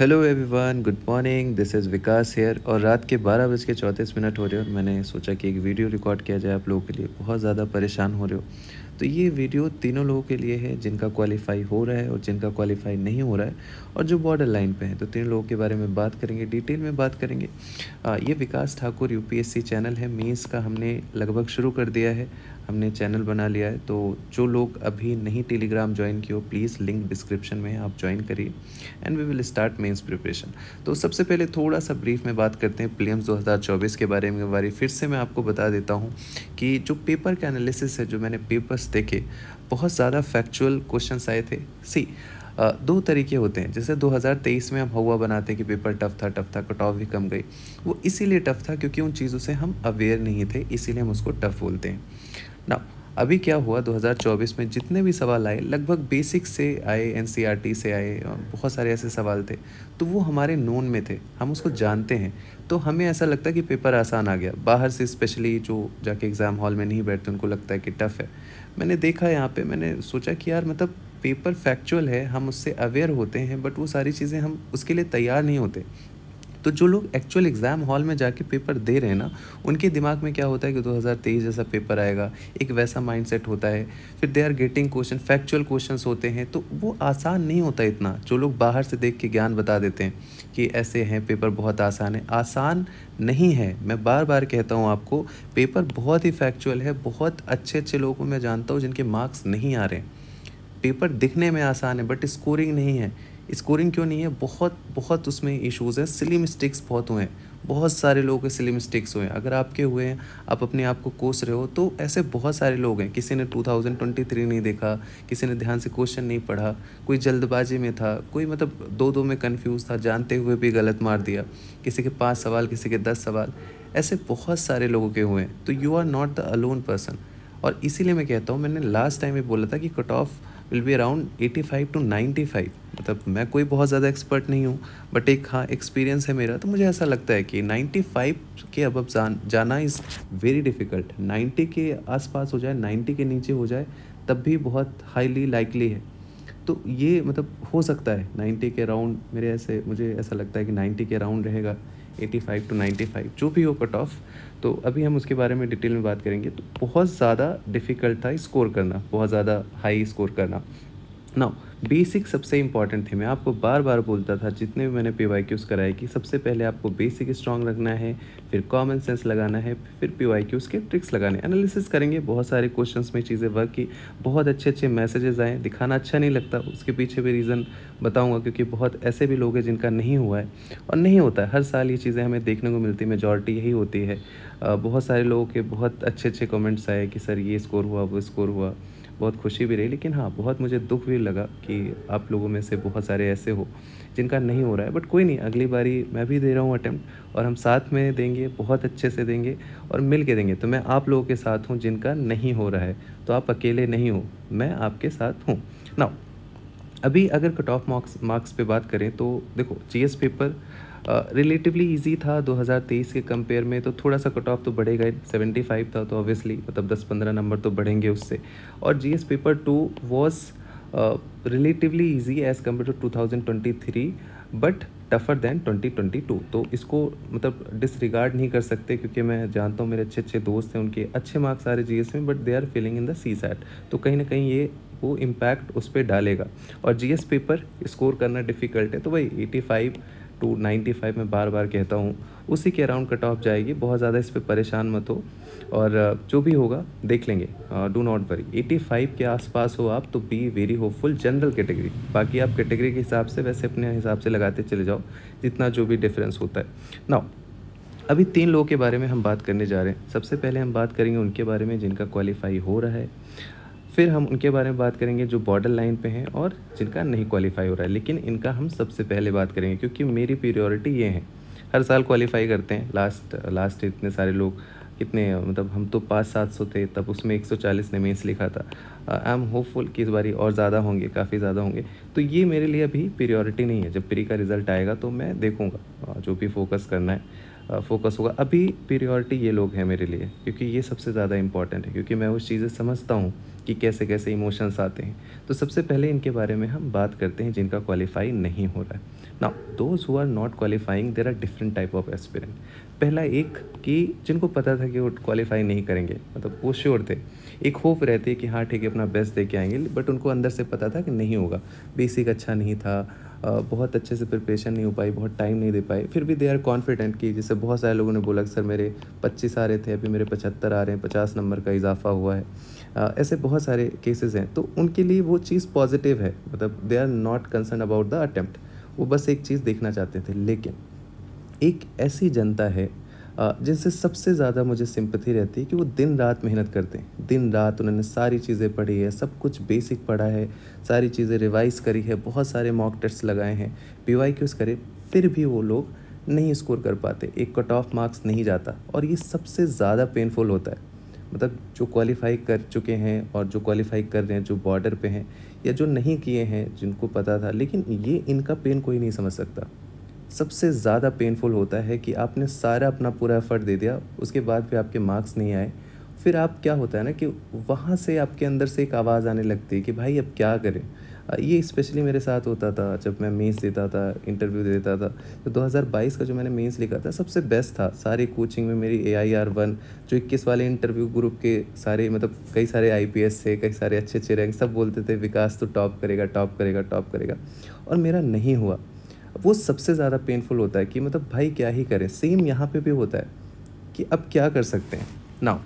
Hello everyone, good morning. This is Vikas here और रात के 12:34 हो रहे हैं और मैंने सोचा कि एक वीडियो रिकॉर्ड किया जाए आप लोगों के लिए। बहुत ज़्यादा परेशान हो रहे हो तो ये वीडियो तीनों लोगों के लिए है, जिनका क्वालिफाई हो रहा है और जिनका क्वालिफाई नहीं हो रहा है और जो बॉर्डर लाइन पे हैं। तो तीन लोगों के बारे में बात करेंगे, डिटेल में बात करेंगे। ये विकास ठाकुर यूपीएससी चैनल है, मेंस का हमने लगभग शुरू कर दिया है, हमने चैनल बना लिया है। तो जो लोग अभी नहीं टेलीग्राम ज्वाइन किए हो, प्लीज़ लिंक डिस्क्रिप्शन में है, आप ज्वाइन करिए and we will start mains preparation. तो सबसे पहले थोड़ा सा ब्रीफ में बात करते हैं प्रीलिम्स 2024 के बारे में। फिर से मैं आपको बता देता हूँ कि जो पेपर का एनालिसिस है, जो मैंने पेपर्स देखे, बहुत ज़्यादा फैक्चुअल क्वेश्चंस आए थे। सी दो तरीके होते हैं। जैसे 2023 में हम हवा बनाते हैं कि पेपर टफ था, कट ऑफ भी कम गई। वो इसीलिए टफ था क्योंकि उन चीज़ों से हम अवेयर नहीं थे, इसीलिए हम उसको टफ बोलते हैं ना। अभी क्या हुआ, 2024 में जितने भी सवाल आए लगभग बेसिक से आए, एनसीईआरटी से आए, बहुत सारे ऐसे सवाल थे। तो वो हमारे नोन में थे, हम उसको जानते हैं। तो हमें ऐसा लगता है कि पेपर आसान आ गया। बाहर से स्पेशली जो जाके एग्ज़ाम हॉल में नहीं बैठते उनको लगता है कि टफ़ है। मैंने देखा यहाँ पे, मैंने सोचा कि यार मतलब पेपर फैक्चुअल है, हम उससे अवेयर होते हैं, बट वो सारी चीज़ें हम उसके लिए तैयार नहीं होते। तो जो लोग एक्चुअल एग्ज़ाम हॉल में जाके पेपर दे रहे हैं ना, उनके दिमाग में क्या होता है कि 2023 जैसा पेपर आएगा, एक वैसा माइंडसेट होता है। फिर they are getting question, factual questions होते हैं, तो वो आसान नहीं होता इतना। जो लोग बाहर से देख के ज्ञान बता देते हैं कि ऐसे हैं, पेपर बहुत आसान है, आसान नहीं है। मैं बार बार कहता हूँ आपको, पेपर बहुत ही फैक्चुअल है। बहुत अच्छे अच्छे लोगों को मैं जानता हूँ जिनके मार्क्स नहीं आ रहे हैं। पेपर दिखने में आसान है बट स्कोरिंग नहीं है। स्कोरिंग क्यों नहीं है? बहुत बहुत उसमें इश्यूज़ हैं, सिली मिस्टेक्स बहुत हुए हैं। बहुत सारे लोगों के सिली मिस्टेक्स हुए हैं। अगर आपके हुए हैं, आप अपने आप को कोस रहे हो, तो ऐसे बहुत सारे लोग हैं। किसी ने 2023 नहीं देखा, किसी ने ध्यान से क्वेश्चन नहीं पढ़ा, कोई जल्दबाजी में था, कोई मतलब दो दो में कन्फ्यूज़ था, जानते हुए भी गलत मार दिया। किसी के 5 सवाल, किसी के 10 सवाल, ऐसे बहुत सारे लोगों के हुए हैं। तो you are not the alone person. और इसीलिए मैं कहता हूँ, मैंने लास्ट टाइम भी बोला था कि cut off will be around 85 to 95। मतलब मैं कोई बहुत ज़्यादा एक्सपर्ट नहीं हूँ, बट एक हाँ एक्सपीरियंस है मेरा। तो मुझे ऐसा लगता है कि 95 के अब जाना इज़ वेरी डिफ़िकल्ट। 90 के आसपास हो जाए, 90 के नीचे हो जाए, तब भी बहुत हाईली लाइकली है। तो ये मतलब हो सकता है 90 के अराउंड, मुझे ऐसा लगता है कि 90 के अराउंड रहेगा, 85 टू 95 जो भी हो कट ऑफ। तो अभी हम उसके बारे में डिटेल में बात करेंगे। तो बहुत ज़्यादा डिफ़िकल्ट था स्कोर करना, बहुत ज़्यादा हाई स्कोर करना। नाउ बेसिक सबसे इंपॉर्टेंट थे। मैं आपको बार बार बोलता था जितने भी मैंने पीवाईक्यूज़ कराए कि सबसे पहले आपको बेसिक स्ट्रांग रखना है, फिर कॉमन सेंस लगाना है, फिर पीवाईक्यूज़ के ट्रिक्स लगाने, एनालिसिस करेंगे। बहुत सारे क्वेश्चंस में चीज़ें वर्क की, बहुत अच्छे अच्छे मैसेजेस आए। दिखाना अच्छा नहीं लगता, उसके पीछे भी रीज़न बताऊँगा, क्योंकि बहुत ऐसे भी लोग हैं जिनका नहीं हुआ है और नहीं होता है। हर साल ये चीज़ें हमें देखने को मिलती, मेजॉरिटी यही होती है। बहुत सारे लोगों के बहुत अच्छे अच्छे कमेंट्स आए कि सर ये स्कोर हुआ, वो स्कोर हुआ। बहुत खुशी भी रही, लेकिन हाँ बहुत मुझे दुःख भी लगा कि आप लोगों में से बहुत सारे ऐसे हो जिनका नहीं हो रहा है। बट कोई नहीं, अगली बारी मैं भी दे रहा हूँ अटेम्प्ट, और हम साथ में देंगे, बहुत अच्छे से देंगे और मिल के देंगे। तो मैं आप लोगों के साथ हूँ जिनका नहीं हो रहा है, तो आप अकेले नहीं हो, मैं आपके साथ हूँ। नाउ अभी अगर कट ऑफ मार्क्स पे बात करें तो देखो, जीएस पेपर रिलेटिवली इजी था 2023 के कंपेयर में। तो थोड़ा सा कट ऑफ तो बढ़ेगा ही, 75 था तो ऑब्वियसली मतलब 10-15 नंबर तो बढ़ेंगे उससे। और GS paper 2 was relatively easy as compare to 2023, but tougher than 2022। तो इसको मतलब डिसरिगार्ड नहीं कर सकते, क्योंकि मैं जानता हूँ मेरे अच्छे अच्छे दोस्त हैं, उनके अच्छे मार्क्स आ रहे जीएस में, but they are failing in the CSAT. तो कहीं ना कहीं ये वो इम्पैक्ट उस पर डालेगा। और जीएस पेपर स्कोर करना डिफ़िकल्ट है, तो भाई 85 टू 95 मैं बार बार कहता हूँ, उसी के अराउंड कट ऑफ जाएगी। बहुत ज़्यादा इस पर परेशान मत हो, और जो भी होगा देख लेंगे। डू नॉट वरी, 85 के आसपास हो आप तो be very hopeful. General category, बाकी आप कैटेगरी के हिसाब से वैसे अपने हिसाब से लगाते चले जाओ, जितना जो भी डिफरेंस होता है। नाउ अभी 3 लोगों के बारे में हम बात करने जा रहे हैं। सबसे पहले हम बात करेंगे उनके बारे में जिनका क्वालिफाई हो रहा है, फिर हम उनके बारे में बात करेंगे जो बॉर्डर लाइन पे हैं और जिनका नहीं क्वालिफाई हो रहा है। लेकिन इनका हम सबसे पहले बात करेंगे, क्योंकि मेरी प्रायोरिटी ये है। हर साल क्वालिफाई करते हैं, लास्ट इतने सारे लोग, कितने मतलब हम तो 500-700 थे तब, उसमें 140 ने मेंस लिखा था। आई एम होपफुल कि इस बारी और ज़्यादा होंगे, काफ़ी ज़्यादा होंगे। तो ये मेरे लिए अभी प्रायोरिटी नहीं है। जब प्री का रिज़ल्ट आएगा तो मैं देखूँगा जो भी फोकस करना है। फ़ोकस होगा। अभी प्रायोरिटी ये लोग हैं मेरे लिए, क्योंकि ये सबसे ज़्यादा इम्पोर्टेंट है, क्योंकि मैं वो चीज़ें समझता हूँ कि कैसे-कैसे इमोशंस आते हैं। तो सबसे पहले इनके बारे में हम बात करते हैं जिनका क्वालीफाई नहीं हो रहा है। Now those who are not qualifying, there are different type of aspirant. पहला एक कि जिनको पता था कि वो क्वालीफाई नहीं करेंगे, मतलब वो श्योर थे। एक होप रहती है कि हाँ ठीक है, अपना बेस्ट दे के आएँगे, बट उनको अंदर से पता था कि नहीं होगा। बेसिक अच्छा नहीं था, बहुत अच्छे से प्रिपरेशन नहीं हो पाई, बहुत टाइम नहीं दे पाए, फिर भी दे आर कॉन्फिडेंट कि जैसे बहुत सारे लोगों ने बोला कि सर मेरे 25 आ रहे थे, अभी मेरे 75 आ रहे हैं, 50 नंबर का इजाफा हुआ है। ऐसे बहुत सारे केसेस हैं, तो उनके लिए वो चीज़ पॉजिटिव है, मतलब they are not concern about the attempt. वो बस एक चीज़ देखना चाहते थे। लेकिन एक ऐसी जनता है जिनसे सबसे ज़्यादा मुझे सिंपैथी रहती है कि वो दिन रात मेहनत करते हैं। दिन रात उन्होंने सारी चीज़ें पढ़ी है, सब कुछ बेसिक पढ़ा है, सारी चीज़ें रिवाइज़ करी है, बहुत सारे मॉक टेस्ट लगाए हैं, पीवाईक्यूज़ करे, फिर भी वो लोग नहीं स्कोर कर पाते, एक कट ऑफ मार्क्स नहीं जाता, और ये सबसे ज़्यादा पेनफुल होता है। मतलब जो क्वालीफ़ाई कर चुके हैं और जो क्वालीफ़ाई कर रहे हैं, जो बॉर्डर पे हैं या जो नहीं किए हैं, जिनको पता था, लेकिन ये इनका पेन कोई नहीं समझ सकता। सबसे ज़्यादा पेनफुल होता है कि आपने सारा अपना पूरा एफ़र्ट दे दिया, उसके बाद भी आपके मार्क्स नहीं आए। फिर आप क्या होता है ना कि वहाँ से आपके अंदर से एक आवाज़ आने लगती है कि भाई अब क्या करें? ये स्पेशली मेरे साथ होता था जब मैं मेंस देता था, इंटरव्यू देता था। तो 2022 का जो मैंने मेंस लिखा था सबसे बेस्ट था। सारी कोचिंग में मेरी AIR-1 जो 21 वाले इंटरव्यू ग्रुप के सारे, मतलब कई सारे IPS थे, कई सारे अच्छे-अच्छे रैंक, सब बोलते थे विकास तो टॉप करेगा, टॉप करेगा, टॉप करेगा, और मेरा नहीं हुआ। वो सबसे ज़्यादा पेनफुल होता है कि मतलब भाई क्या ही करें। सेम यहाँ पे भी होता है कि अब क्या कर सकते हैं। नाउ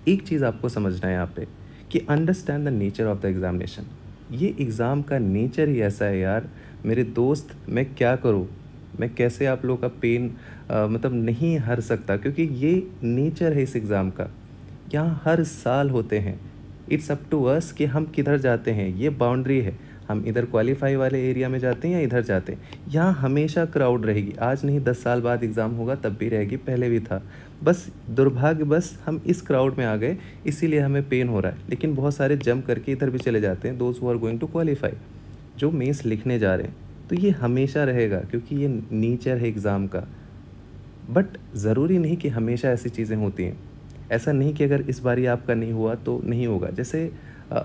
एक चीज़ आपको समझना है यहाँ पे कि understand the nature of the examination. ये एग्ज़ाम का नेचर ही ऐसा है यार मेरे दोस्त, मैं क्या करूँ? मैं कैसे आप लोगों का पेन मतलब नहीं हर सकता, क्योंकि ये नेचर है इस एग्ज़ाम का। यहाँ हर साल होते हैं। इट्स अप टू अस कि हम किधर जाते हैं, ये बाउंड्री है। हम इधर क्वालीफाई वाले एरिया में जाते हैं या इधर जाते हैं। यहाँ हमेशा क्राउड रहेगी, आज नहीं 10 साल बाद एग्ज़ाम होगा तब भी रहेगी, पहले भी था। बस दुर्भाग्यवश हम इस क्राउड में आ गए, इसीलिए हमें पेन हो रहा है। लेकिन बहुत सारे जंप करके इधर भी चले जाते हैं, those who are going to qualify, जो मेंस लिखने जा रहे हैं। तो ये हमेशा रहेगा, क्योंकि ये नेचर है एग्ज़ाम का। बट ज़रूरी नहीं कि हमेशा ऐसी चीज़ें होती हैं। ऐसा नहीं कि अगर इस बारी आपका नहीं हुआ तो नहीं होगा। जैसे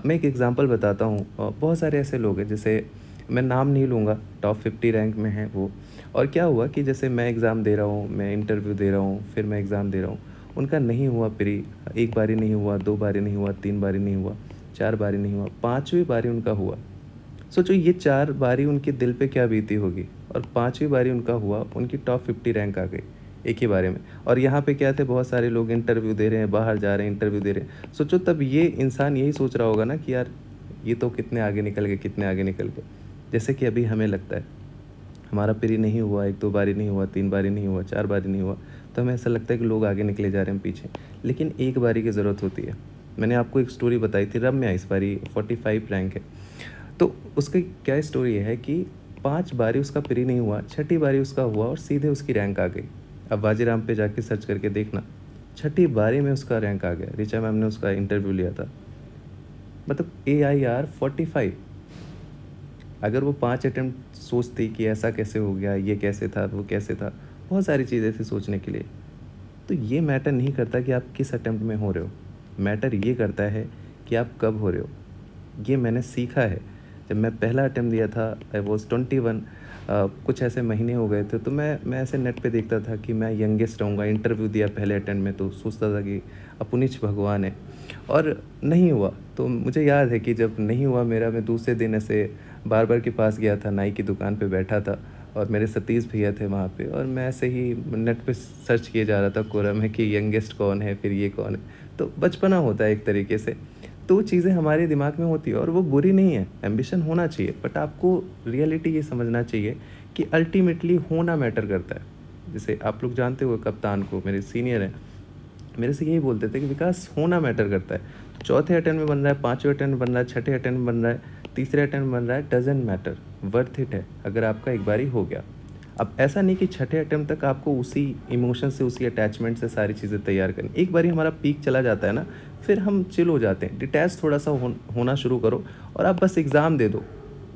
मैं एक एग्ज़ाम्पल बताता हूँ। बहुत सारे ऐसे लोग हैं, जैसे मैं नाम नहीं लूँगा, टॉप 50 रैंक में हैं वो। और क्या हुआ कि जैसे मैं एग्ज़ाम दे रहा हूँ, मैं इंटरव्यू दे रहा हूँ, फिर मैं एग्ज़ाम दे रहा हूँ। उनका नहीं हुआ प्री, 1 बारी नहीं हुआ, 2 बारी नहीं हुआ, 3 बारी नहीं हुआ, 4 बारी नहीं हुआ, 5वीं बारी उनका हुआ। सोचो ये 4 बारी उनके दिल पे क्या बीती होगी, और 5वीं बारी उनका हुआ, उनकी टॉप 50 रैंक आ गई एक ही बारे में। और यहाँ पे क्या थे, बहुत सारे लोग इंटरव्यू दे रहे हैं, बाहर जा रहे हैं, इंटरव्यू दे रहे हैं। सोचो तब ये इंसान यही सोच रहा होगा ना कि यार ये तो कितने आगे निकल गए, कितने आगे निकल गए। जैसे कि अभी हमें लगता है हमारा प्री नहीं हुआ, 1-2 बारी नहीं हुआ, 3 बारी नहीं हुआ, 4 बारी नहीं हुआ, तो हमें ऐसा लगता है कि लोग आगे निकले जा रहे हैं, हम पीछे। लेकिन एक बारी की ज़रूरत होती है। मैंने आपको एक स्टोरी बताई थी, रम्या इस बारी 45 रैंक है। तो उसकी क्या स्टोरी है कि 5 बारी उसका प्री नहीं हुआ, 6ठी बारी उसका हुआ और सीधे उसकी रैंक आ गई। अब बाजीराम पे जाके सर्च करके देखना, 6ठी बारी में उसका रैंक आ गया। ऋचा मैम ने उसका इंटरव्यू लिया था, मतलब AIR 45। अगर वो 5 अटेम्प्ट सोचती कि ऐसा कैसे हो गया, ये कैसे था, वो कैसे था, बहुत सारी चीज़ें थी सोचने के लिए। तो ये मैटर नहीं करता कि आप किस अटेम्प्ट में हो रहे हो, मैटर ये करता है कि आप कब हो रहे हो। ये मैंने सीखा है। जब मैं पहला अटेम्प्ट दिया था, आई वॉज़ 21, कुछ ऐसे महीने हो गए थे, तो मैं ऐसे नेट पे देखता था कि मैं यंगेस्ट रहूँगा। इंटरव्यू दिया पहले अटेम्प्ट में तो सोचता था कि अपुनिच भगवान है, और नहीं हुआ। तो मुझे याद है कि जब नहीं हुआ मेरा, मैं दूसरे दिन ऐसे बार्बर के पास गया था, नाई की दुकान पे बैठा था, और मेरे सतीश भैया थे वहाँ पे, और मैं ऐसे ही नेट पे सर्च किए जा रहा था कोरम में कि यंगेस्ट कौन है, फिर ये कौन है। तो बचपना होता है एक तरीके से, तो चीज़ें हमारे दिमाग में होती है, और वो बुरी नहीं है, एम्बिशन होना चाहिए। बट आपको रियलिटी ये समझना चाहिए कि अल्टीमेटली होना मैटर करता है। जैसे आप लोग जानते हो कप्तान को, मेरे सीनियर हैं, मेरे से यही बोलते थे कि विकास होना मैटर करता है। तो चौथे अटेम्प्ट में बन रहा है, 5वें अटेम्प्ट में बन रहा है, 6ठे अटेम्प्ट में बन रहा है, तीसरे अटेम्प्ट में बन रहा है, डजेंट मैटर, वर्थ इट है अगर आपका एक बारी हो गया। अब ऐसा नहीं कि 6ठे अटेम्प्ट तक आपको उसी इमोशन से, उसी अटैचमेंट से सारी चीज़ें तैयार करनी। एक बारी हमारा पीक चला जाता है ना, फिर हम चिल हो जाते हैं, डिटैच थोड़ा सा होना शुरू करो, और आप बस एग्ज़ाम दे दो।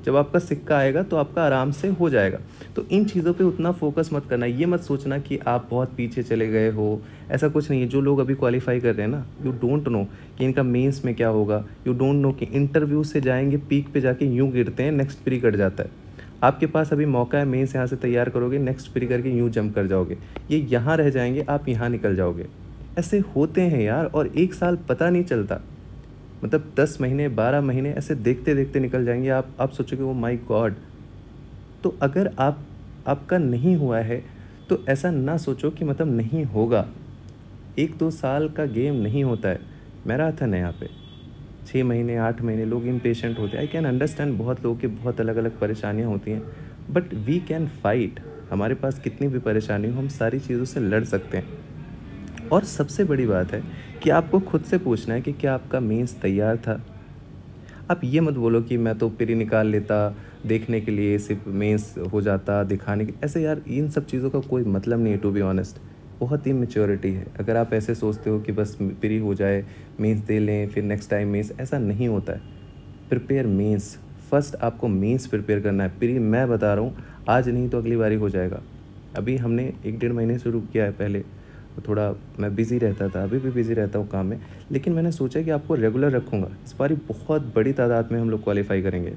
जब आपका सिक्का आएगा तो आपका आराम से हो जाएगा। तो इन चीज़ों पे उतना फोकस मत करना, ये मत सोचना कि आप बहुत पीछे चले गए हो, ऐसा कुछ नहीं है। जो लोग अभी क्वालिफ़ाई कर रहे हैं ना, यू डोंट नो कि इनका मेंस में क्या होगा, यू डोंट नो कि इंटरव्यू से जाएँगे पीक पे जाके यूँ गिरते हैं, नेक्स्ट प्री कट जाता है। आपके पास अभी मौका है, मेंस यहाँ से तैयार करोगे, नेक्स्ट प्री करके यूँ जंप कर जाओगे। ये यहाँ रह जाएँगे, आप यहाँ निकल जाओगे। ऐसे होते हैं यार, और 1 साल पता नहीं चलता। मतलब 10 महीने, 12 महीने ऐसे देखते-देखते निकल जाएँगे। आप सोचोगे ओह माय गॉड! तो अगर आपका नहीं हुआ है, तो ऐसा ना सोचो कि मतलब नहीं होगा। 1-2 साल का गेम नहीं होता है, मैराथन है यहाँ पे। 6 महीने, 8 महीने लोग इम्पेशेंट होते हैं। आई कैन अंडरस्टैंड, बहुत लोगों की बहुत अलग-अलग परेशानियाँ होती हैं, बट वी कैन फाइट। हमारे पास कितनी भी परेशानी हो, हम सारी चीज़ों से लड़ सकते हैं। और सबसे बड़ी बात है कि आपको खुद से पूछना है कि क्या आपका मेंस तैयार था? आप ये मत बोलो कि मैं तो प्री निकाल लेता, देखने के लिए सिर्फ़ मेंस हो जाता, दिखाने के ऐसे यार, इन सब चीज़ों का कोई मतलब नहीं है टू बी ऑनेस्ट। बहुत ही मैच्योरिटी है। अगर आप ऐसे सोचते हो कि बस प्री हो जाए, मेंस दे लें, फिर नेक्स्ट टाइम मेंस, ऐसा नहीं होता है। प्रिपेयर मेंस, फर्स्ट आपको मेंस प्रिपेयर करना है। प्री मैं बता रहा हूँ, आज नहीं तो अगली बारी हो जाएगा। अभी हमने 1 डेढ़ महीने शुरू किया है पहले, तो थोड़ा मैं बिज़ी रहता था, अभी भी बिज़ी रहता हूँ काम में, लेकिन मैंने सोचा कि आपको रेगुलर रखूँगा। इस बारी बहुत बड़ी तादाद में हम लोग क्वालीफ़ाई करेंगे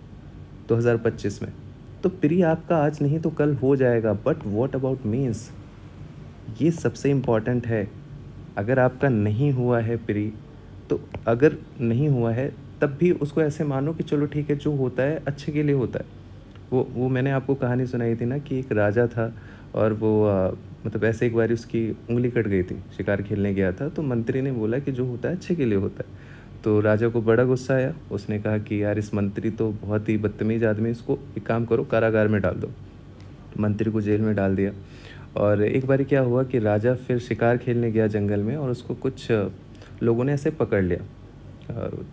2025 में। तो प्री आपका आज नहीं तो कल हो जाएगा, बट व्हाट अबाउट मेंस? ये सबसे इम्पोर्टेंट है। अगर आपका नहीं हुआ है प्री, तो अगर नहीं हुआ है तब भी उसको ऐसे मानो कि चलो ठीक है, जो होता है अच्छे के लिए होता है। वो मैंने आपको कहानी सुनाई थी ना कि एक राजा था, और वो मतलब ऐसे एक बारी उसकी उँगली कट गई थी, शिकार खेलने गया था, तो मंत्री ने बोला कि जो होता है अच्छे के लिए होता है। तो राजा को बड़ा गुस्सा आया, उसने कहा कि यार इस मंत्री तो बहुत ही बदतमीज़ आदमी है, इसको एक काम करो कारागार में डाल दो। मंत्री को जेल में डाल दिया। और एक बारी क्या हुआ कि राजा फिर शिकार खेलने गया जंगल में, और उसको कुछ लोगों ने ऐसे पकड़ लिया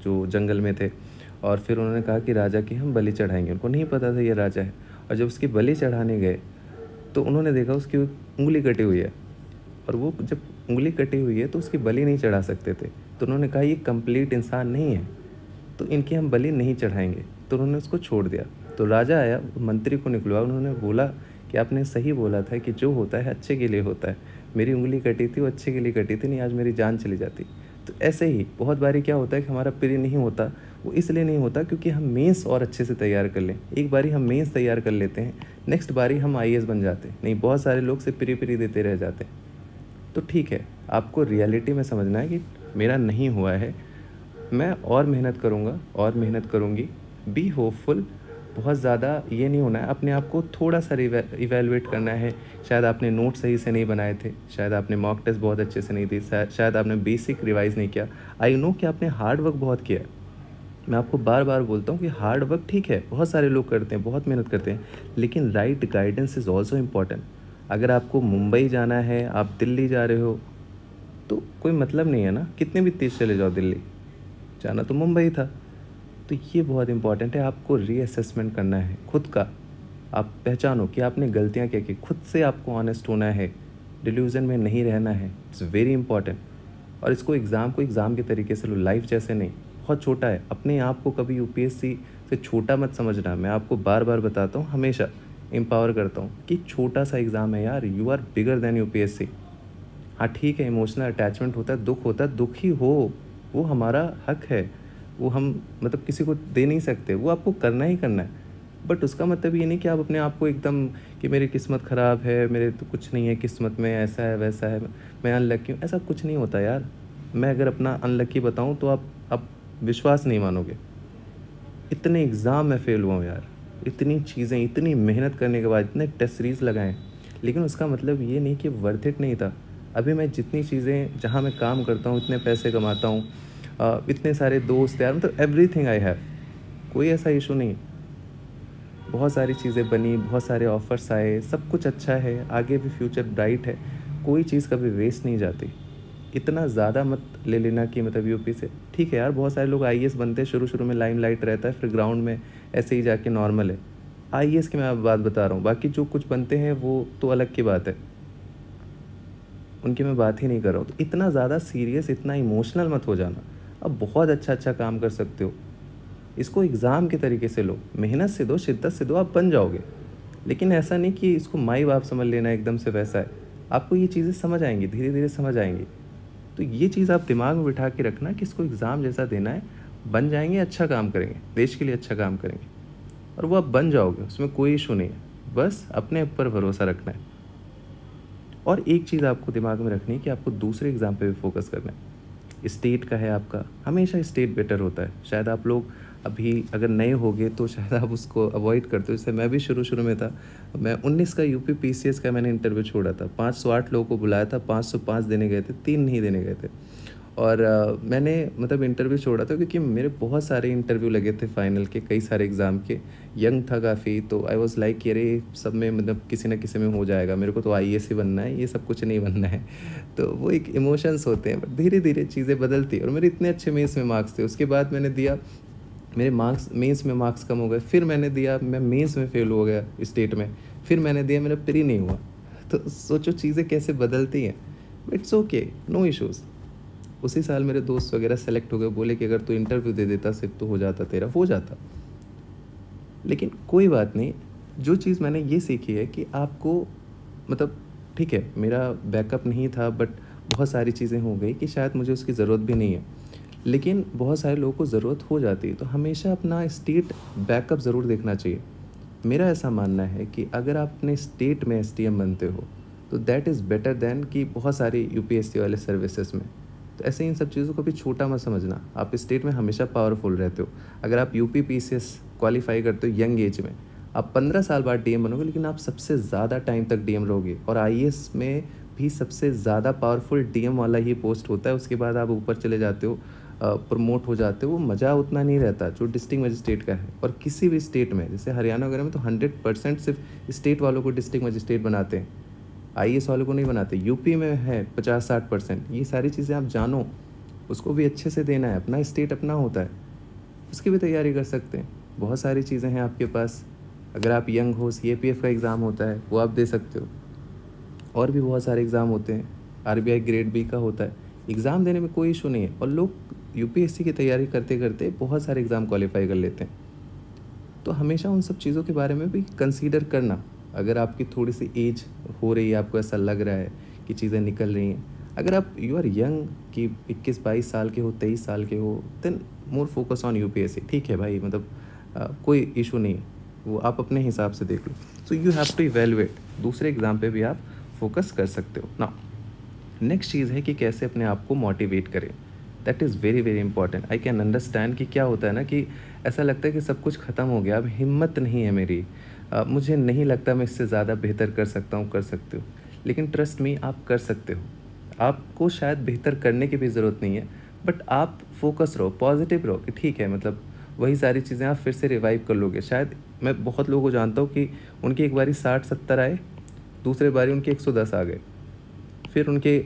जो जंगल में थे, और फिर उन्होंने कहा कि राजा की हम बलि चढ़ाएँगे। उनको नहीं पता था ये राजा है, और जब उसकी बलि चढ़ाने गए तो उन्होंने देखा उसकी उँगली कटी हुई है, और वो जब उँगली कटी हुई है तो उसकी बलि नहीं चढ़ा सकते थे। तो उन्होंने कहा ये कंप्लीट इंसान नहीं है, तो इनकी हम बलि नहीं चढ़ाएँगे। तो उन्होंने उसको छोड़ दिया। तो राजा आया, मंत्री को निकलवा, उन्होंने बोला कि आपने सही बोला था कि जो होता है अच्छे के लिए होता है। मेरी उँगली कटी थी, वो अच्छे के लिए कटी थी, नहीं आज मेरी जान चली जाती। तो ऐसे ही बहुत बारी क्या होता है कि हमारा प्री नहीं होता, वो इसलिए नहीं होता क्योंकि हम मेंस और अच्छे से तैयार कर लें। एक बारी हम मेंस तैयार कर लेते हैं, नेक्स्ट बारी हम आईएएस बन जाते हैं। नहीं, बहुत सारे लोग सिर्फ प्री देते रह जाते हैं। तो ठीक है, आपको रियलिटी में समझना है कि मेरा नहीं हुआ है, मैं और मेहनत करूँगा और मेहनत करूँगी। Be hopeful. बहुत ज़्यादा ये नहीं होना है, अपने आप को थोड़ा-सा इवैल्यूएट करना है। शायद आपने नोट सही से नहीं बनाए थे, शायद आपने मॉक टेस्ट बहुत अच्छे से नहीं दी, शायद आपने बेसिक रिवाइज़ नहीं किया। आई नो कि आपने हार्ड वर्क बहुत किया है। मैं आपको बार-बार बोलता हूँ कि हार्ड वर्क ठीक है, बहुत सारे लोग करते हैं, बहुत मेहनत करते हैं, लेकिन right guidance is also important. अगर आपको मुंबई जाना है, आप दिल्ली जा रहे हो, तो कोई मतलब नहीं है ना, कितने भी तेज़ चले जाओ दिल्ली, जाना तो मुंबई था। तो ये बहुत इम्पोर्टेंट है, आपको रीअसेसमेंट करना है खुद का। आप पहचानो कि आपने गलतियाँ क्या की, खुद से आपको ऑनेस्ट होना है, डिल्यूज़न में नहीं रहना है। It's very important. और इसको एग्ज़ाम को एग्ज़ाम के तरीके से लो, लाइफ जैसे नहीं। बहुत छोटा है, अपने आप को कभी यूपीएससी से छोटा मत समझना। मैं आपको बार-बार बताता हूँ, हमेशा एम्पावर करता हूँ कि छोटा सा एग्ज़ाम है यार, you are bigger than UPSC. हाँ ठीक है, इमोशनल अटैचमेंट होता है, दुःख होता है, दुःख ही हो, वो हमारा हक है। वो हम मतलब किसी को दे नहीं सकते, वो आपको करना ही करना है। बट उसका मतलब ये नहीं कि आप अपने आप को एकदम कि मेरी किस्मत ख़राब है, मेरे तो कुछ नहीं है किस्मत में, ऐसा है, वैसा है, मैं अनलकी हूँ, ऐसा कुछ नहीं होता यार। मैं अगर अपना अनलकी बताऊँ तो आप विश्वास नहीं मानोगे। इतने एग्ज़ाम में फ़ेल हुआ हूँ यार, इतनी चीज़ें, इतनी मेहनत करने के बाद, इतने टेस्ट सीरीज़ लगाएँ, लेकिन उसका मतलब ये नहीं कि वर्थ इट नहीं था। अभी मैं जितनी चीज़ें जहाँ मैं काम करता हूँ, इतने पैसे कमाता हूँ, इतने सारे दोस्त यार, मतलब एवरीथिंग आई हैव, कोई ऐसा इशू नहीं। बहुत सारी चीज़ें बनी, बहुत सारे ऑफ़र्स आए, सब कुछ अच्छा है, आगे भी फ्यूचर ब्राइट है, कोई चीज़ कभी वेस्ट नहीं जाती। इतना ज़्यादा मत ले लेना कि मतलब यूपी से ठीक है यार, बहुत सारे लोग आईएएस बनते हैं, शुरू-शुरू में लाइमलाइट रहता है, फिर ग्राउंड में ऐसे ही जाके नॉर्मल है। आईएएस की मैं बात बता रहा हूँ, बाकी जो कुछ बनते हैं वो तो अलग की बात है, उनकी मैं बात ही नहीं कर रहा हूँ। तो इतना ज़्यादा सीरियस, इतना इमोशनल मत हो जाना। आप बहुत अच्छा-अच्छा काम कर सकते हो। इसको एग्ज़ाम के तरीके से लो, मेहनत से दो, शिद्दत से दो, आप बन जाओगे। लेकिन ऐसा नहीं कि इसको माई बाप समझ लेना एकदम से वैसा है। आपको ये चीज़ें समझ आएँगी, धीरे-धीरे समझ आएँगी। तो ये चीज़ आप दिमाग में बिठा के रखना कि इसको एग्ज़ाम जैसा देना है, बन जाएँगे, अच्छा काम करेंगे, देश के लिए अच्छा काम करेंगे और वो आप बन जाओगे, उसमें कोई इश्यू नहीं है। बस अपने ऊपर भरोसा रखना है। और एक चीज़ आपको दिमाग में रखनी है कि आपको दूसरे एग्ज़ाम पे भी फ़ोकस करना है। स्टेट का है आपका, हमेशा स्टेट बेटर होता है। शायद आप लोग अभी अगर नए होगे तो शायद आप उसको अवॉइड करते हो। जैसे मैं भी शुरू-शुरू में था, मैं 19 का यूपी पीसीएस का मैंने इंटरव्यू छोड़ा था। 508 लोगों को बुलाया था, 505 देने गए थे, 3 नहीं देने गए थे। और मैंने मतलब इंटरव्यू छोड़ा था क्योंकि मेरे बहुत सारे इंटरव्यू लगे थे फाइनल के, कई सारे एग्ज़ाम के। यंग था काफ़ी, तो आई वाज़ लाइक कि अरे सब में मतलब किसी न किसी में हो जाएगा, मेरे को तो आईएएस ही बनना है, ये सब कुछ नहीं बनना है। तो वो एक इमोशंस होते हैं, बट धीरे-धीरे चीज़ें बदलती हैं और मेरे इतने अच्छे मेंस में मार्क्स थे। उसके बाद मैंने दिया, मेरे मार्क्स मेंस में मार्क्स कम हो गए, फिर मैंने दिया, मैं मेंस में फ़ेल हो गया स्टेट में, फिर मैंने दिया, मेरा प्री नहीं हुआ। तो सोचो चीज़ें कैसे बदलती हैं। It's okay, no issues. उसी साल मेरे दोस्त वगैरह सेलेक्ट हो गए, बोले कि अगर तू इंटरव्यू दे देता सिर्फ तो हो जाता तेरा, हो जाता। लेकिन कोई बात नहीं, जो चीज़ मैंने ये सीखी है कि आपको मतलब ठीक है, मेरा बैकअप नहीं था बट बहुत सारी चीज़ें हो गई कि शायद मुझे उसकी ज़रूरत भी नहीं है। लेकिन बहुत सारे लोगों को ज़रूरत हो जाती है, तो हमेशा अपना स्टेट बैकअप ज़रूर देखना चाहिए। मेरा ऐसा मानना है कि अगर आप अपने स्टेट में एसडीएम बनते हो, तो दैट इज़ बेटर दैन कि बहुत सारी यूपीएससी वाले सर्विसेज में। तो ऐसे इन सब चीज़ों को भी छोटा मत समझना, आप स्टेट में हमेशा पावरफुल रहते हो। अगर आप यूपी पीसीएस क्वालिफाई करते हो यंग एज में, आप 15 साल बाद डीएम बनोगे, लेकिन आप सबसे ज़्यादा टाइम तक डीएम रहोगे। और आईएएस में भी सबसे ज़्यादा पावरफुल डीएम वाला ही पोस्ट होता है, उसके बाद आप ऊपर चले जाते हो, प्रमोट हो जाते हो। वो मज़ा उतना नहीं रहता जो डिस्ट्रिक्ट मजिस्ट्रेट का है। और किसी भी स्टेट में, जैसे हरियाणा वगैरह में, तो 100% सिर्फ स्टेट वालों को डिस्ट्रिक्ट मजिस्ट्रेट बनाते हैं, आईएएस वालों को नहीं बनाते। यूपी में है 50-60%। ये सारी चीज़ें आप जानो, उसको भी अच्छे से देना है। अपना स्टेट अपना होता है, उसकी भी तैयारी कर सकते हैं। बहुत सारी चीज़ें हैं आपके पास। अगर आप यंग हो, सीएपीएफ का एग्ज़ाम होता है, वो आप दे सकते हो। और भी बहुत सारे एग्ज़ाम होते हैं, आरबीआई ग्रेड बी का होता है। एग्ज़ाम देने में कोई इशू नहीं है। और लोग यूपीएससी की तैयारी करते करते बहुत सारे एग्ज़ाम क्वालिफाई कर लेते हैं। तो हमेशा उन सब चीज़ों के बारे में भी कंसीडर करना। अगर आपकी थोड़ी सी एज हो रही है, आपको ऐसा लग रहा है कि चीज़ें निकल रही हैं, अगर आप यू आर यंग कि 21-22 साल के हो, 23 साल के हो, then more focus on UPSC. ठीक है भाई, मतलब कोई इशू नहीं है, वो आप अपने हिसाब से देख लो। So you have to evaluate, दूसरे एग्ज़ाम पे भी आप फोकस कर सकते हो ना। नेक्स्ट चीज़ है कि कैसे अपने आप को मोटिवेट करें। That is very very important. I can understand कि क्या होता है ना, कि ऐसा लगता है कि सब कुछ ख़त्म हो गया, अब हिम्मत नहीं है मेरी, मुझे नहीं लगता मैं इससे ज़्यादा बेहतर कर सकता हूँ, कर सकते हो। लेकिन ट्रस्ट मी, आप कर सकते हो। आपको शायद बेहतर करने की भी ज़रूरत नहीं है, बट आप फोकस रहो, पॉजिटिव रहो कि ठीक है, मतलब वही सारी चीज़ें आप फिर से रिवाइव कर लोगे। शायद मैं बहुत लोगों को जानता हूँ कि उनकी एक बारी 60-70 आए, दूसरे बारी उनके 110 आ गए, फिर उनके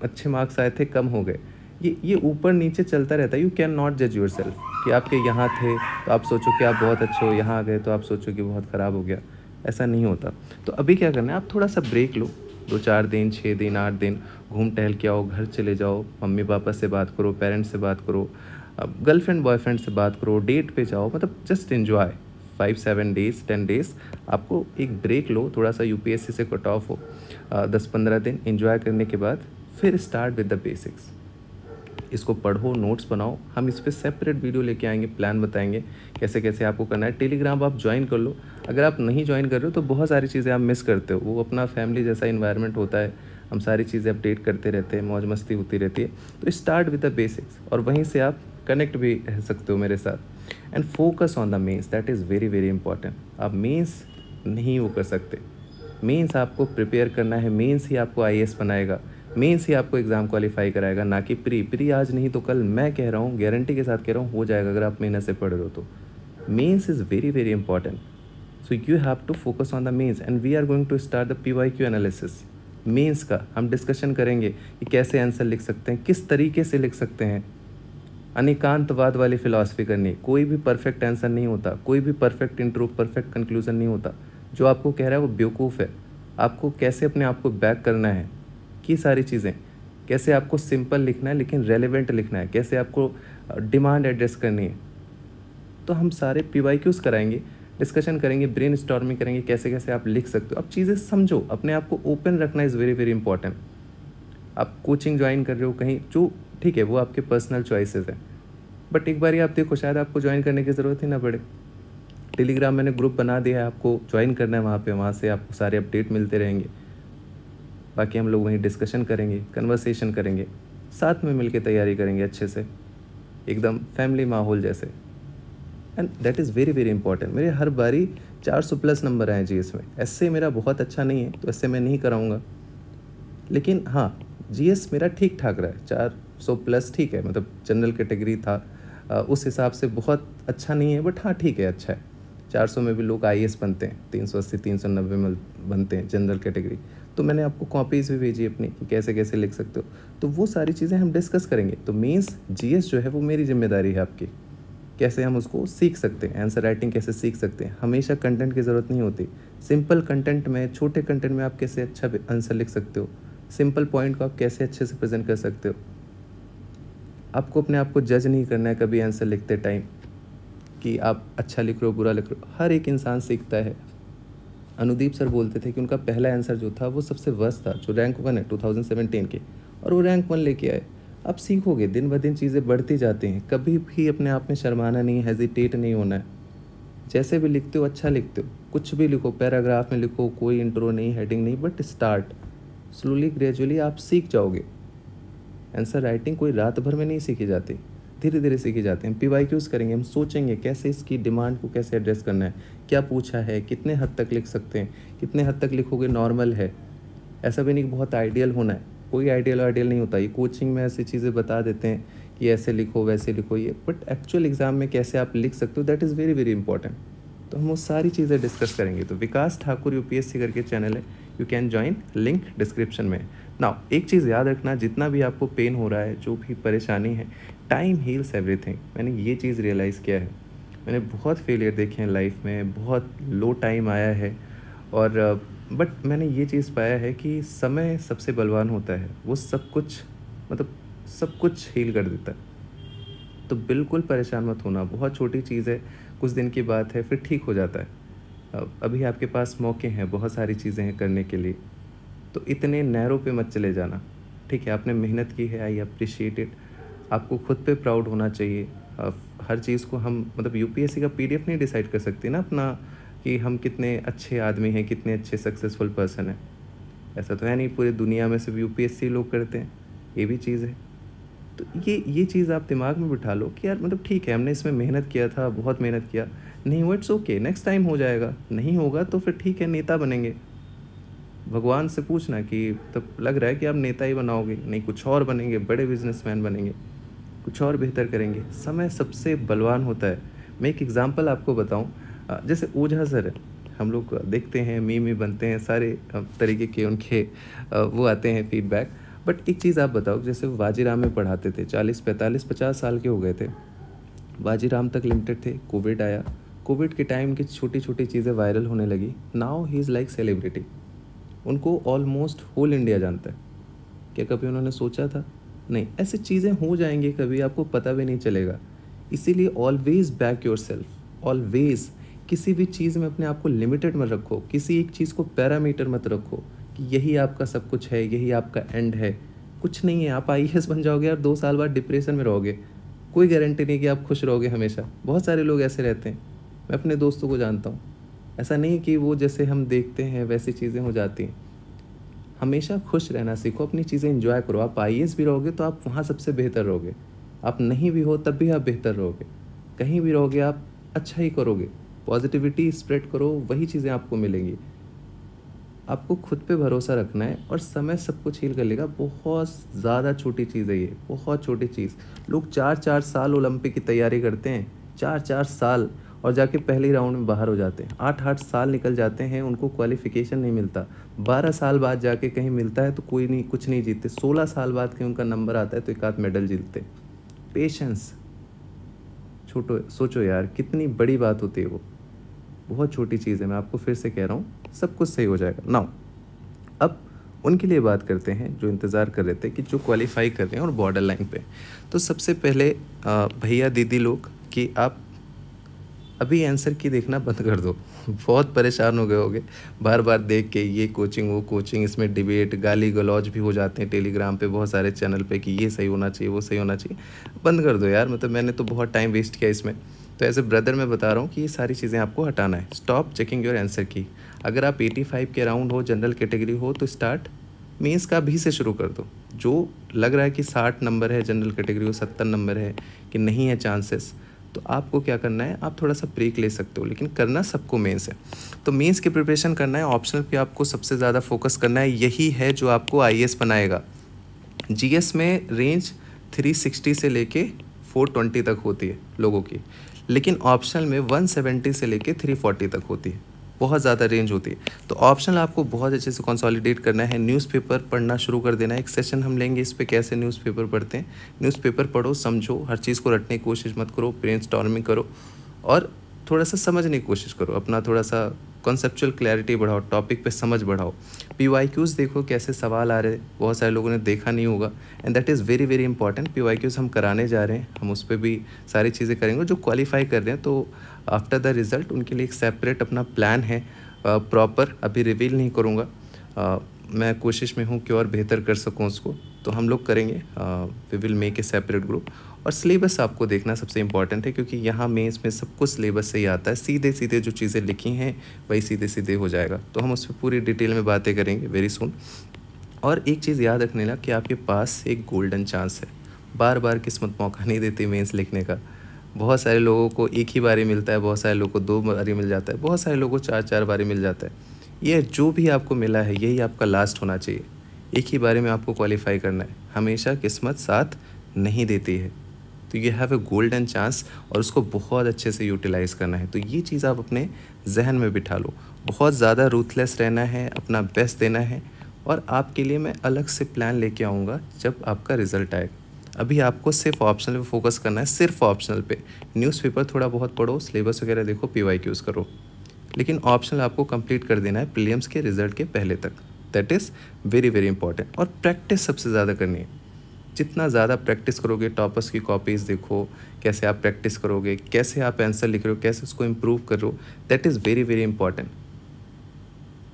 अच्छे मार्क्स आए थे, कम हो गए। ये ऊपर नीचे चलता रहता है। यू कैन नॉट जज योरसेल्फ कि आपके यहाँ थे तो आप सोचो कि आप बहुत अच्छे हो, यहाँ आ गए तो आप सोचो कि बहुत ख़राब हो गया। ऐसा नहीं होता। तो अभी क्या करना है, आप थोड़ा सा ब्रेक लो, 2-4 दिन, 6 दिन, 8 दिन घूम टहल के आओ, घर चले जाओ, मम्मी पापा से बात करो, पेरेंट्स से बात करो, गर्लफ्रेंड बॉयफ्रेंड से बात करो, डेट पे जाओ, मतलब जस्ट एन्जॉय 5-7 डेज़, 10 डेज़ आपको एक ब्रेक लो, थोड़ा सा यूपीएससी से कट ऑफ हो, 10-15 दिन एन्जॉय करने के बाद फिर स्टार्ट विद द बेसिक्स। इसको पढ़ो, नोट्स बनाओ। हम इस पे सेपरेट वीडियो लेके आएंगे, प्लान बताएंगे कैसे कैसे आपको करना है। टेलीग्राम आप ज्वाइन कर लो। अगर आप नहीं ज्वाइन कर रहे हो तो बहुत सारी चीज़ें आप मिस करते हो। वो अपना फैमिली जैसा इन्वायरमेंट होता है, हम सारी चीज़ें अपडेट करते रहते हैं, मौज मस्ती होती रहती है। तो स्टार्ट विद द बेसिक्स, और वहीं से आप कनेक्ट भी रह सकते हो मेरे साथ। And focus on the mains, that is very very important. आप मेंस नहीं वो कर सकते, मेंस आपको प्रिपेयर करना है, मेंस ही आपको आईएएस बनाएगा, मेंस ही आपको एग्ज़ाम क्वालिफाई कराएगा, ना कि प्री आज नहीं तो कल। मैं कह रहा हूँ, गारंटी के साथ कह रहा हूँ, हो जाएगा अगर आप मेहनत से पढ़ रहे हो तो। Mains is very very important, so you have to focus on the mains. And we are going to start the PYQ analysis. Mains का हम डिस्कशन करेंगे कि कैसे आंसर लिख सकते हैं, किस तरीके से लिख सकते हैं। अनेकांतवाद वाली फिलॉसफी करनी। कोई भी परफेक्ट आंसर नहीं होता, कोई भी परफेक्ट इंट्रो, परफेक्ट कंक्लूजन नहीं होता। जो आपको कह रहा है वो बेवकूफ़ है। आपको कैसे अपने आप को बैक करना है, की सारी चीज़ें, कैसे आपको सिंपल लिखना है लेकिन रेलेवेंट लिखना है, कैसे आपको डिमांड एड्रेस करनी है, तो हम सारे PYQs कराएंगे, डिस्कशन करेंगे, ब्रेन स्टॉर्मिंग करेंगे, कैसे कैसे आप लिख सकते हो। अब चीज़ें समझो, अपने आप को ओपन रखना इज़ वेरी वेरी इंपॉर्टेंट। आप कोचिंग ज्वाइन कर रहे हो कहीं, जो ठीक है वो आपके पर्सनल चॉइसेस हैं, बट एक बार ही आप देखो, शायद आपको ज्वाइन करने की ज़रूरत ही ना पड़े। टेलीग्राम मैंने ग्रुप बना दिया है, आपको ज्वाइन करना है वहाँ पे, वहाँ से आपको सारे अपडेट मिलते रहेंगे। बाकी हम लोग वहीं डिस्कशन करेंगे, कन्वर्सेशन करेंगे, साथ में मिलके तैयारी करेंगे अच्छे से, एकदम फैमिली माहौल जैसे। And that is very very important. मेरे हर बारी 400 प्लस नंबर आए जीएस में। ऐसे मेरा बहुत अच्छा नहीं है तो ऐसे मैं नहीं कराऊंगा, लेकिन हाँ जीएस मेरा ठीक ठाक रहा है, 400 प्लस ठीक है, मतलब जनरल कैटेगरी था, उस हिसाब से बहुत अच्छा नहीं है, बट हाँ ठीक है, अच्छा है। 400 में भी लोग आईएएस बनते हैं, 380 390 में बनते हैं जनरल कैटेगरी। तो मैंने आपको कॉपीज़ भी भेजी अपनी कि कैसे कैसे लिख सकते हो, तो वो सारी चीज़ें हम डिस्कस करेंगे। तो मीन्स जीएस जो है वो मेरी जिम्मेदारी है आपकी, कैसे हम उसको सीख सकते हैं, आंसर राइटिंग कैसे सीख सकते हैं। हमेशा कंटेंट की ज़रूरत नहीं होती, सिंपल कंटेंट में, छोटे कंटेंट में आप कैसे अच्छा आंसर लिख सकते हो, सिंपल पॉइंट को आप कैसे अच्छे से प्रेजेंट कर सकते हो। आपको अपने आप को जज नहीं करना है कभी आंसर लिखते टाइम कि आप अच्छा लिख रहे हो बुरा लिख रहे हो। हर एक इंसान सीखता है। अनुदीप सर बोलते थे कि उनका पहला आंसर जो था वो सबसे वर्स्ट था, जो रैंक 1 है 2017 के, और वो रैंक 1 लेके आए। आप सीखोगे, दिन ब दिन चीज़ें बढ़ती जाती हैं। कभी भी अपने आप में शर्माना नहीं, हेजिटेट नहीं होना है। जैसे भी लिखते हो अच्छा लिखते हो, कुछ भी लिखो, पैराग्राफ में लिखो, कोई इंट्रो नहीं, हेडिंग नहीं, बट स्टार्ट स्लोली ग्रेजुअली आप सीख जाओगे। आंसर राइटिंग कोई रात भर में नहीं सीखी जाती, धीरे धीरे सीखी जाती है। हम PYQs करेंगे, हम सोचेंगे कैसे इसकी डिमांड को कैसे एड्रेस करना है, क्या पूछा है, कितने हद तक लिख सकते हैं, कितने हद तक लिखोगे नॉर्मल है। ऐसा भी नहीं बहुत आइडियल होना है, कोई आइडियल नहीं होता। ये कोचिंग में ऐसी चीज़ें बता देते हैं कि ऐसे लिखो वैसे लिखो ये, बट एक्चुअल एग्ज़ाम में कैसे आप लिख सकते हो, that is very very important. तो हम वो सारी चीज़ें डिस्कस करेंगे। तो विकास ठाकुर UPSC करके चैनल है, you can join, link description में। नाउ एक चीज़ याद रखना, जितना भी आपको पेन हो रहा है, जो भी परेशानी है, टाइम हील्स एवरीथिंग। मैंने ये चीज़ रियलाइज़ किया है। मैंने बहुत फेलियर देखे हैं लाइफ में, बहुत लो टाइम आया है, और बट मैंने ये चीज़ पाया है कि समय सबसे बलवान होता है। वो सब कुछ, मतलब सब कुछ हील कर देता है। तो बिल्कुल परेशान मत होना, बहुत छोटी चीज़ है, कुछ दिन की बात है, फिर ठीक हो जाता है। अभी आपके पास मौके हैं, बहुत सारी चीज़ें हैं करने के लिए, तो इतने नैरो पे मत चले जाना। ठीक है, आपने मेहनत की है, आई अप्रिशिएट इट। आपको खुद पे प्राउड होना चाहिए। हर चीज़ को हम, मतलब UPSC का PDF नहीं डिसाइड कर सकती ना अपना कि हम कितने अच्छे आदमी हैं, कितने अच्छे सक्सेसफुल पर्सन हैं। ऐसा तो है नहीं पूरी दुनिया में सिर्फ UPSC लोग करते हैं, ये भी चीज़ है। तो ये चीज़ आप दिमाग में बिठा लो कि यार मतलब ठीक है, हमने इसमें मेहनत किया था, बहुत मेहनत किया, नहीं हुआ इट्स ओके, नेक्स्ट टाइम हो जाएगा, नहीं होगा तो फिर ठीक है, नेता बनेंगे। भगवान से पूछना कि तब लग रहा है कि आप नेता ही बनाओगे, नहीं कुछ और बनेंगे, बड़े बिजनेसमैन बनेंगे, कुछ और बेहतर करेंगे। समय सबसे बलवान होता है। मैं एक एग्ज़ाम्पल आपको बताऊं, जैसे ओझा सर है, हम लोग देखते हैं, मीम बनते हैं, सारे तरीके के उनके वो आते हैं फीडबैक। बट एक चीज़ आप बताओ, जैसे वाजीराम में पढ़ाते थे, 40 45 50 साल के हो गए थे, वाजीराम तक लिमिटेड थे, कोविड आया, कोविड के टाइम की छोटी छोटी चीज़ें वायरल होने लगी, now he is like celebrity. उनको ऑलमोस्ट होल इंडिया जानता है। क्या कभी उन्होंने सोचा था? नहीं। ऐसी चीज़ें हो जाएंगी कभी, आपको पता भी नहीं चलेगा। इसीलिए always back your self, always. किसी भी चीज़ में अपने आप को लिमिटेड मत रखो, किसी एक चीज़ को पैरामीटर मत रखो कि यही आपका सब कुछ है, यही आपका एंड है। कुछ नहीं है। आप IAS बन जाओगे यार, 2 साल बाद डिप्रेशन में रहोगे, कोई गारंटी नहीं कि आप खुश रहोगे हमेशा। बहुत सारे लोग ऐसे रहते हैं, मैं अपने दोस्तों को जानता हूँ। ऐसा नहीं कि वो जैसे हम देखते हैं वैसी चीज़ें हो जाती हैं। हमेशा खुश रहना सीखो, अपनी चीज़ें एंजॉय करो। आप IAS भी रहोगे तो आप वहाँ सबसे बेहतर रहोगे, आप नहीं भी हो तब भी आप बेहतर रहोगे, कहीं भी रहोगे आप अच्छा ही करोगे। पॉजिटिविटी स्प्रेड करो, वही चीज़ें आपको मिलेंगी। आपको खुद पे भरोसा रखना है और समय सब कुछ हील कर लेगा। बहुत ज़्यादा छोटी चीज़ है ये, बहुत छोटी चीज़। लोग 4-4 साल ओलंपिक की तैयारी करते हैं, 4-4 साल, और जाके पहले राउंड में बाहर हो जाते हैं। 8-8 साल निकल जाते हैं, उनको क्वालिफिकेशन नहीं मिलता। 12 साल बाद जाके कहीं मिलता है तो कोई नहीं, कुछ नहीं जीतते। 16 साल बाद कहीं उनका नंबर आता है तो एक आध मेडल जीतते। पेशेंस, छोटो सोचो यार, कितनी बड़ी बात होती है वो। बहुत छोटी चीज़ है, मैं आपको फिर से कह रहा हूँ, सब कुछ सही हो जाएगा। नाउ अब उनके लिए बात करते हैं जो इंतज़ार कर रहे थे कि जो क्वालिफाई कर रहे हैं और बॉर्डर लाइन पे। तो सबसे पहले भैया दीदी लोग कि आप अभी आंसर की देखना बंद कर दो। बहुत परेशान हो गए होगे बार बार देख के, ये कोचिंग वो कोचिंग, इसमें डिबेट गाली गलौज भी हो जाते हैं टेलीग्राम पे बहुत सारे चैनल पे कि ये सही होना चाहिए वो सही होना चाहिए। बंद कर दो यार, मतलब मैंने तो बहुत टाइम वेस्ट किया इसमें। तो एज ए ब्रदर मैं बता रहा हूँ कि ये सारी चीज़ें आपको हटाना है। स्टॉप चेकिंग योर आंसर की। अगर आप 85 के अराउंड हो, जनरल कैटेगरी हो, तो स्टार्ट मेंस का अभी से शुरू कर दो। जो लग रहा है कि 60 नंबर है जनरल कैटेगरी हो, 70 नंबर है कि नहीं है चांसेस, तो आपको क्या करना है, आप थोड़ा सा ब्रेक ले सकते हो, लेकिन करना सबको मेंस है। तो मेंस की प्रिपरेशन करना है। ऑप्शनल पे आपको सबसे ज़्यादा फोकस करना है, यही है जो आपको आईएएस बनाएगा। जीएस में रेंज 360 से लेके 420 तक होती है लोगों की, लेकिन ऑप्शनल में 170 से लेके 340 तक होती है। बहुत ज़्यादा रेंज होती है। तो ऑप्शनल आपको बहुत अच्छे से कंसोलिडेट करना है। न्यूज़पेपर पढ़ना शुरू कर देना है। एक सेशन हम लेंगे इस पे, कैसे न्यूज़पेपर पढ़ते हैं। न्यूज़पेपर पढ़ो, समझो, हर चीज़ को रटने की कोशिश मत करो, ब्रेनस्टॉर्मिंग करो और थोड़ा सा समझने की कोशिश करो। अपना थोड़ा सा कॉन्सेप्चुअल क्लैरिटी बढ़ाओ, टॉपिक पे समझ बढ़ाओ। पीवाईक्यूज़ देखो कैसे सवाल आ रहे हैं, बहुत सारे लोगों ने देखा नहीं होगा, and that is very very important. PYQs हम कराने जा रहे हैं, हम उस पर भी सारी चीज़ें करेंगे। जो क्वालिफाई कर रहे हैं तो आफ्टर द रिज़ल्ट उनके लिए एक सेपरेट अपना प्लान है प्रॉपर, अभी रिवील नहीं करूँगा। मैं कोशिश में हूँ कि और बेहतर कर सकूँ उसको, तो हम लोग करेंगे। We will make a separate group. और सिलेबस आपको देखना सबसे इम्पॉर्टेंट है, क्योंकि यहाँ मेंस में सब कुछ सिलेबस से ही आता है। सीधे सीधे जो चीज़ें लिखी हैं वही सीधे सीधे हो जाएगा। तो हम उस पर पूरी डिटेल में बातें करेंगे वेरी सुन। और एक चीज़ याद रखने ना कि आपके पास एक गोल्डन चांस है। बार बार किस्मत मौका नहीं देती मेंस लिखने का। बहुत सारे लोगों को एक ही बारी मिलता है, बहुत सारे लोगों को 2 बारी मिल जाता है, बहुत सारे लोगों को 4-4 बारी मिल जाता है। ये जो भी आपको मिला है यही आपका लास्ट होना चाहिए। एक ही बारे में आपको क्वालिफाई करना है। हमेशा किस्मत साथ नहीं देती है। तो you have a golden chance और उसको बहुत अच्छे से यूटिलाइज़ करना है। तो ये चीज़ आप अपने जहन में बिठा लो। बहुत ज़्यादा रूथलेस रहना है, अपना बेस्ट देना है। और आपके लिए मैं अलग से प्लान लेके आऊँगा जब आपका रिज़ल्ट आएगा। अभी आपको सिर्फ ऑप्शनल पे फोकस करना है, सिर्फ ऑप्शनल पे। न्यूज़पेपर थोड़ा बहुत पढ़ो, सिलेबस वगैरह देखो, पीवाईक्यूज़ करो, लेकिन ऑप्शनल आपको कंप्लीट कर देना है प्रीलिम्स के रिज़ल्ट के पहले तक। That is very very important. और प्रैक्टिस सबसे ज़्यादा करनी है। जितना ज़्यादा प्रैक्टिस करोगे, टॉपर्स की कॉपीज़ देखो, कैसे आप प्रैक्टिस करोगे, कैसे आप आंसर लिख रहे हो, कैसे उसको इम्प्रूव कर रहे हो, that is very very important.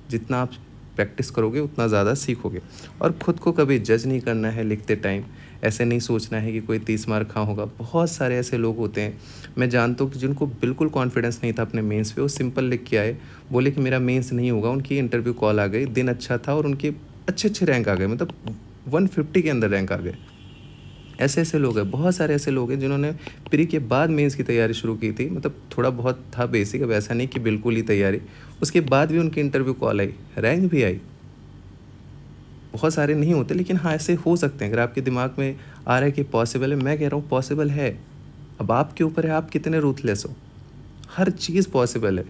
जितना आप प्रैक्टिस करोगे उतना ज़्यादा सीखोगे। और ख़ुद को कभी जज नहीं करना है लिखते टाइम। ऐसे नहीं सोचना है कि कोई 30 मार्क कहाँ होगा। बहुत सारे ऐसे लोग होते हैं, मैं जानता हूँ कि जिनको बिल्कुल कॉन्फिडेंस नहीं था अपने मेंस पे, वो सिंपल लिख के आए, बोले कि मेरा मेंस नहीं होगा। उनकी इंटरव्यू कॉल आ गई, दिन अच्छा था और उनके अच्छे अच्छे रैंक आ गए, मतलब 150 के अंदर रैंक आ गए। ऐसे ऐसे लोग हैं, बहुत सारे ऐसे लोग हैं जिन्होंने प्री के बाद मेंस की तैयारी शुरू की थी। मतलब थोड़ा बहुत था बेसिक, अब ऐसा नहीं कि बिल्कुल ही तैयारी। उसके बाद भी उनकी इंटरव्यू कॉल आई, रैंक भी आई। बहुत सारे नहीं होते, लेकिन हाँ ऐसे हो सकते हैं। अगर आपके दिमाग में आ रहा है कि पॉसिबल है, मैं कह रहा हूँ पॉसिबल है। अब आपके ऊपर है आप कितने रूथलेस हो। हर चीज़ पॉसिबल है,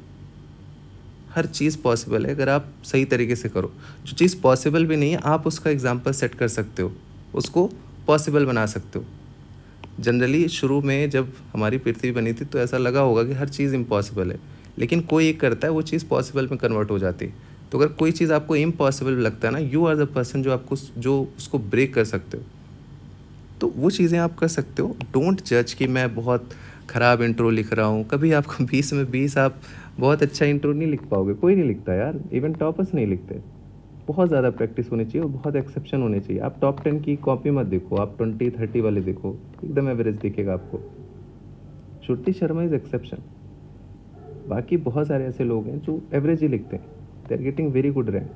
हर चीज़ पॉसिबल है अगर आप सही तरीके से करो। जो चीज़ पॉसिबल भी नहीं है, आप उसका एग्जाम्पल सेट कर सकते हो, उसको पॉसिबल बना सकते हो। जनरली शुरू में जब हमारी पृथ्वी बनी थी तो ऐसा लगा होगा कि हर चीज़ इम्पॉसिबल है, लेकिन कोई एक करता है, वो चीज़ पॉसिबल में कन्वर्ट हो जाती है। तो अगर कोई चीज़ आपको इम्पॉसिबल लगता है ना, यू आर द पर्सन जो उसको ब्रेक कर सकते हो। तो वो चीज़ें आप कर सकते हो। डोंट जज कि मैं बहुत ख़राब इंट्रो लिख रहा हूँ। कभी आपको 20 में 20 आप बहुत अच्छा इंट्रो नहीं लिख पाओगे। कोई नहीं लिखता यार, इवन टॉपर्स नहीं लिखते। बहुत ज़्यादा प्रैक्टिस होनी चाहिए और बहुत एक्सेप्शन होने चाहिए। आप टॉप 10 की कॉपी मत देखो, आप 20-30 वाले देखो, एकदम एवरेज दिखेगा आपको। श्रुति शर्मा इज़ एक्सेप्शन। बाकी बहुत सारे ऐसे लोग हैं जो एवरेज ही लिखते हैं, they are getting very good rank.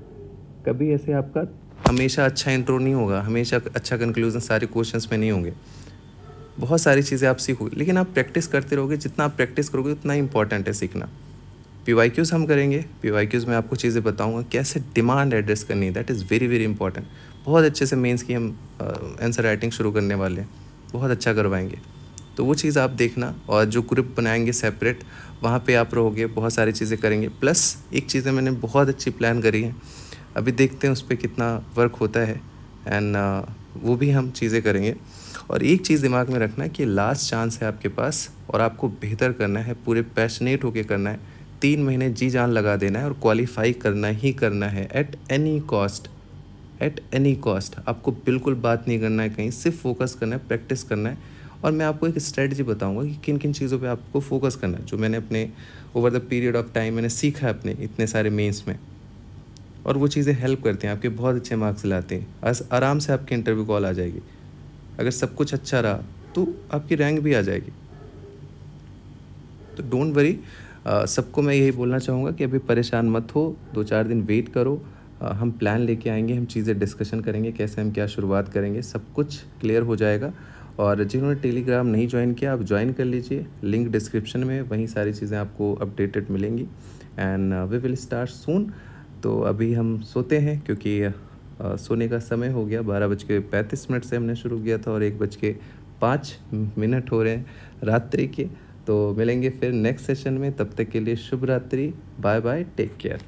कभी ऐसे आपका हमेशा अच्छा इंट्रो नहीं होगा, हमेशा अच्छा कंक्लूजन सारे क्वेश्चंस में नहीं होंगे। बहुत सारी चीज़ें आप सीखोगे, लेकिन आप प्रैक्टिस करते रहोगे। जितना आप प्रैक्टिस करोगे उतना इंपॉर्टेंट है सीखना। पीवाईक्यूज़ हम करेंगे। पीवाईक्यूज़ में आपको चीज़ें बताऊंगा कैसे डिमांड एड्रेस करनी है, that is very very important. बहुत अच्छे से मेंस की हम आंसर राइटिंग शुरू करने वाले हैं, बहुत अच्छा करवाएंगे। तो वो चीज़ आप देखना। और जो ग्रुप बनाएंगे सेपरेट, वहाँ पे आप रहोगे, बहुत सारी चीज़ें करेंगे। प्लस एक चीज़ें मैंने बहुत अच्छी प्लान करी है, अभी देखते हैं उस पर कितना वर्क होता है, एंड वो भी हम चीज़ें करेंगे। और एक चीज़ दिमाग में रखना है कि लास्ट चांस है आपके पास और आपको बेहतर करना है, पूरे पैशनेट होके करना है। 3 महीने जी जान लगा देना है और क्वालिफाई करना ही करना है, at any cost. At any cost आपको बिल्कुल बात नहीं करना है कहीं, सिर्फ फोकस करना है, प्रैक्टिस करना है और मैं आपको एक स्ट्रेटजी बताऊँगा कि किन-किन चीज़ों पे आपको फ़ोकस करना है, जो मैंने अपने over the period of time मैंने सीखा है अपने इतने सारे मेंस में। और वो चीज़ें हेल्प करती हैं, आपके बहुत अच्छे मार्क्स लाते हैं। आराम से आपकी इंटरव्यू कॉल आ जाएगी। अगर सब कुछ अच्छा रहा, तो आपकी रैंक भी आ जाएगी। तो डोंट वरी, सबको मैं यही बोलना चाहूँगा कि अभी परेशान मत हो, 2-4 दिन वेट करो। हम प्लान लेके आएँगे, हम चीज़ें डिस्कशन करेंगे, कैसे हम क्या शुरुआत करेंगे, सब कुछ क्लियर हो जाएगा। और जिन्होंने टेलीग्राम नहीं जॉइन किया, आप जॉइन कर लीजिए, लिंक डिस्क्रिप्शन में, वहीं सारी चीज़ें आपको अपडेटेड मिलेंगी and we will start soon. तो अभी हम सोते हैं क्योंकि सोने का समय हो गया, 12:35 से हमने शुरू किया था और 1:05 हो रहे हैं रात्रि के। तो मिलेंगे फिर नेक्स्ट सेशन में, तब तक के लिए शुभ रात्रि, बाय बाय, टेक केयर।